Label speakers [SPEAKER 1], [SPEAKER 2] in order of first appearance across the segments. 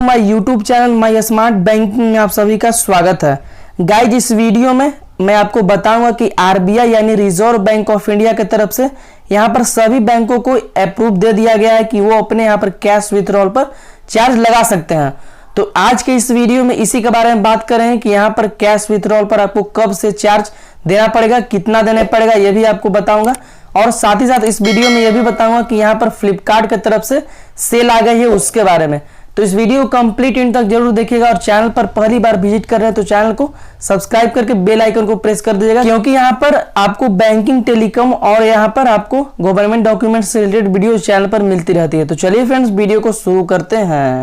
[SPEAKER 1] My YouTube channel my smart banking में आप सभी का स्वागत है। गाइज, इस वीडियो में मैं आपको बताऊंगा कि आरबीआई यानी रिजर्व बैंक ऑफ इंडिया की तरफ से यहां पर सभी बैंकों को अप्रूव दे दिया गया है कि वो अपने यहां पर कैश विथड्रॉल पर चार्ज लगा सकते हैं। तो आज के इस वीडियो में इसी के बारे में बात करें कि यहाँ पर कैश विथड्रॉल पर आपको कब से चार्ज देना पड़ेगा, कितना देना पड़ेगा, यह भी आपको बताऊंगा। और साथ ही साथ इस वीडियो में यह भी बताऊंगा कि यहाँ पर फ्लिपकार्ट की तरफ से सेल आ गई है उसके बारे में। तो इस वीडियो को कंप्लीट एंड तक जरूर देखिएगा और चैनल पर पहली बार विजिट कर रहे हैं तो चैनल को सब्सक्राइब करके बेल आइकन को प्रेस कर दीजिएगा, क्योंकि यहाँ पर आपको बैंकिंग, टेलीकॉम और यहाँ पर आपको गवर्नमेंट डॉक्यूमेंट से रिलेटेड वीडियो चैनल पर मिलती रहती है। तो चलिए फ्रेंड्स, वीडियो को शुरू करते हैं।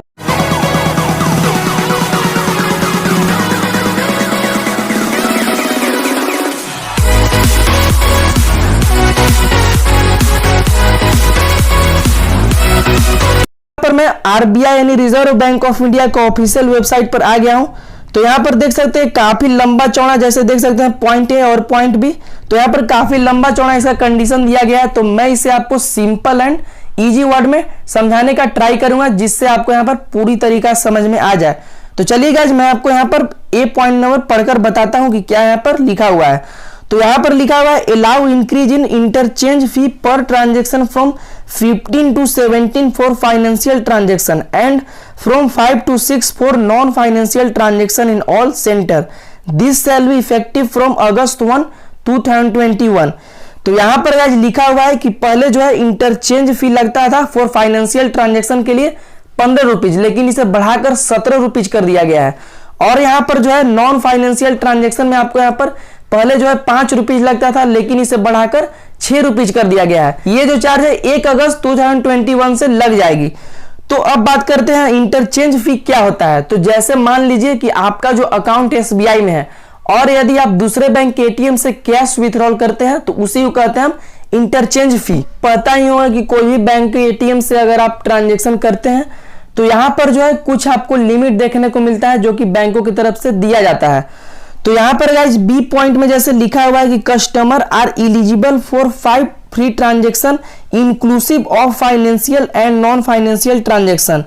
[SPEAKER 1] पर मैं आरबीआई यानी रिजर्व बैंक ऑफ इंडिया का ऑफिशियल वेबसाइट पर आ गया हूं। तो यहाँ पर देख सकते हैं काफी लंबा चौड़ा, जैसे देख सकते हैं पॉइंट ए और पॉइंट बी। तो यहाँ पर काफी लंबा चौड़ा इसका कंडीशन दिया गया है। तो मैं इसे आपको सिंपल एंड इजी वर्ड में समझाने का ट्राई करूंगा, जिससे आपको यहाँ पर पूरी तरीका समझ में आ जाए। तो चलिए गाइस, मैं आपको यहाँ पर ए पॉइंट नंबर पढ़कर बताता हूँ कि क्या यहाँ पर लिखा हुआ है। तो यहाँ पर लिखा हुआ है allow increase in interchange fee per transaction from 15 to 17 for financial transaction and from 5 to 6 for non financial transaction in all centre. This shall be effective from अगस्त 1, 2021। तो यहाँ पर आज लिखा हुआ है कि पहले जो है इंटरचेंज फी लगता था फॉर फाइनेंशियल ट्रांजेक्शन के लिए 15 रुपीज, लेकिन इसे बढ़ाकर 17 रुपीज कर दिया गया है। और यहाँ पर जो है नॉन फाइनेंशियल ट्रांजेक्शन में आपको यहाँ पर पहले जो है 5 रुपीज लगता था, लेकिन इसे बढ़ाकर 6 रुपीज कर दिया गया है। ये जो चार्ज है 1 अगस्त 2021 से लग जाएगी। तो अब बात करते हैं इंटरचेंज फी क्या होता है। तो जैसे मान लीजिए कि आपका जो अकाउंट एसबीआई में है और यदि आप दूसरे बैंक के एटीएम से कैश विथड्रॉल करते हैं तो उसी को कहते हैं हम इंटरचेंज फी। पता ही होगा कि कोई भी बैंक के एटीएम से अगर आप ट्रांजेक्शन करते हैं तो यहां पर जो है कुछ आपको लिमिट देखने को मिलता है, जो कि बैंकों की तरफ से दिया जाता है। तो यहां पर गाइस बी पॉइंट में जैसे लिखा हुआ है कि customer are eligible for 5 free transaction inclusive of financial and non financial transaction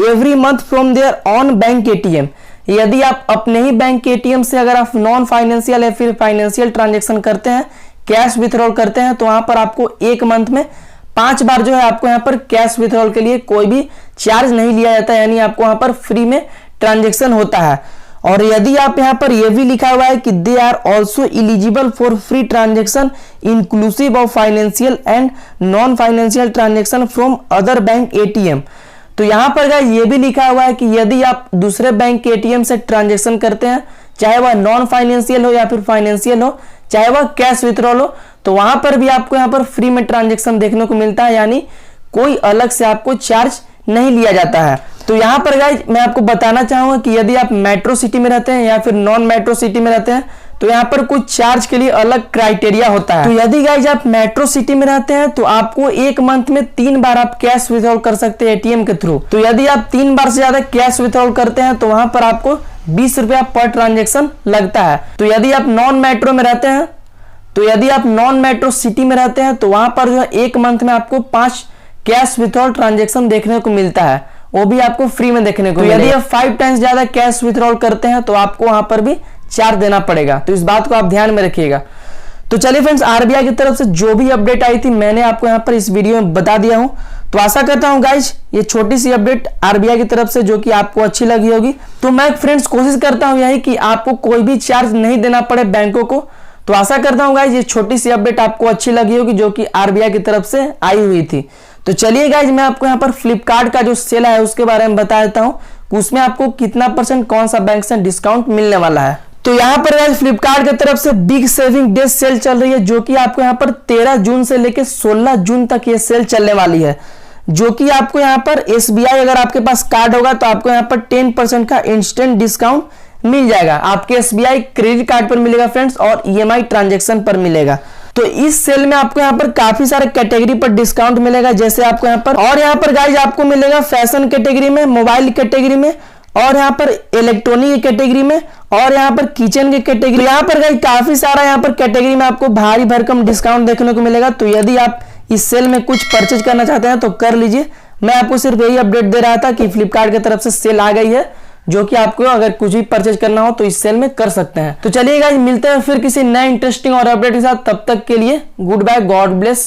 [SPEAKER 1] every month from their own bank ATM. यदि आप अपने ही बैंक के एटीएम से अगर आप नॉन फाइनेंशियल या फिर फाइनेंशियल ट्रांजेक्शन करते हैं, कैश विथड्रॉल करते हैं, तो वहां पर आपको एक मंथ में 5 बार जो है आपको यहाँ पर कैश विथड्रॉल के लिए कोई भी चार्ज नहीं लिया जाता है, यानी आपको वहां पर फ्री में ट्रांजेक्शन होता है। और यदि आप यहाँ पर यह भी लिखा हुआ है कि they are also eligible for free transaction inclusive of financial and non financial transaction from other bank ATM. तो यहाँ पर गाइस ये भी लिखा हुआ है कि यदि आप दूसरे बैंक के एटीएम से ट्रांजेक्शन करते हैं, चाहे वह नॉन फाइनेंशियल हो या फिर फाइनेंशियल हो, चाहे वह कैश विथड्रॉल हो, तो वहां पर भी आपको यहाँ पर फ्री में ट्रांजेक्शन देखने को मिलता है, यानी कोई अलग से आपको चार्ज नहीं लिया जाता है। तो यहाँ पर गाइस मैं आपको बताना चाहूंगा कि यदि आप मेट्रो सिटी में रहते हैं या फिर नॉन मेट्रो सिटी में रहते हैं तो यहाँ पर कुछ चार्ज के लिए अलग क्राइटेरिया होता है। तो यदि गाइस आप मेट्रो सिटी में रहते हैं तो आपको एक मंथ में 3 बार आप कैश विथड्रॉल कर सकते हैं एटीएम के थ्रू। तो यदि आप 3 बार से ज्यादा कैश विथड्रॉल करते हैं तो वहां पर आपको 20 रुपया पर ट्रांजेक्शन लगता है। तो यदि आप नॉन मेट्रो में रहते हैं, तो यदि आप नॉन मेट्रो सिटी में रहते हैं तो वहां पर जो है एक मंथ में आपको 5 कैश विथड्रॉल ट्रांजेक्शन देखने को मिलता है, वो भी आपको फ्री में देखने को। यदि आप 5 टाइम्स ज्यादा कैश विथड्रॉल करते हैं तो आपको वहां पर भी चार्ज देना पड़ेगा। तो इस बात को आप ध्यान में रखिएगा। तो चलिए फ्रेंड्स, आरबीआई की तरफ से जो भी अपडेट आई थी मैंने आपको यहाँ पर इस वीडियो में बता दिया हूं। तो आशा करता हूं गाइज ये छोटी सी अपडेट आरबीआई की तरफ से जो कि आपको अच्छी लगी होगी। तो मैं फ्रेंड्स कोशिश करता हूं यही कि आपको कोई भी चार्ज नहीं देना पड़े बैंकों को। तो आशा करता हूं गाइज ये छोटी सी अपडेट आपको अच्छी लगी होगी जो कि आरबीआई की तरफ से आई हुई थी। तो चलिए गाइज मैं आपको यहाँ पर फ्लिपकार्ट का जो सेल है उसके बारे में बता देता हूँ, उसमें आपको कितना % कौन सा बैंक से डिस्काउंट मिलने वाला है। तो यहाँ पर गाइज फ्लिपकार्ट की तरफ से बिग सेविंग डे सेल चल रही है, जो कि आपको यहाँ पर 13 जून से लेकर 16 जून तक ये सेल चलने वाली है, जो कि आपको यहाँ पर एसबीआई अगर आपके पास कार्ड होगा तो आपको यहाँ पर 10% का इंस्टेंट डिस्काउंट मिल जाएगा। आपके एसबीआई क्रेडिट कार्ड पर मिलेगा फ्रेंड्स और ईएमआई ट्रांजेक्शन पर मिलेगा। तो इस सेल में आपको यहाँ पर काफी सारे कैटेगरी पर डिस्काउंट मिलेगा, जैसे आपको यहाँ पर और यहाँ पर गाइज आपको मिलेगा फैशन कैटेगरी में, मोबाइल कैटेगरी में और यहाँ पर इलेक्ट्रॉनिक कैटेगरी में और यहाँ पर किचन के कैटेगरी। यहाँ पर गाइज काफी सारा यहाँ पर कैटेगरी में आपको भारी भरकम डिस्काउंट देखने को मिलेगा। तो यदि आप इस सेल में कुछ परचेज करना चाहते हैं तो कर लीजिए, मैं आपको सिर्फ यही अपडेट दे रहा था कि फ्लिपकार्ट की तरफ से सेल आ गई है, जो कि आपको अगर कुछ भी परचेज करना हो तो इस सेल में कर सकते हैं। तो चलिए गाइस, मिलते हैं फिर किसी नए इंटरेस्टिंग और अपडेट के साथ। तब तक के लिए गुड बाय, गॉड ब्लेस।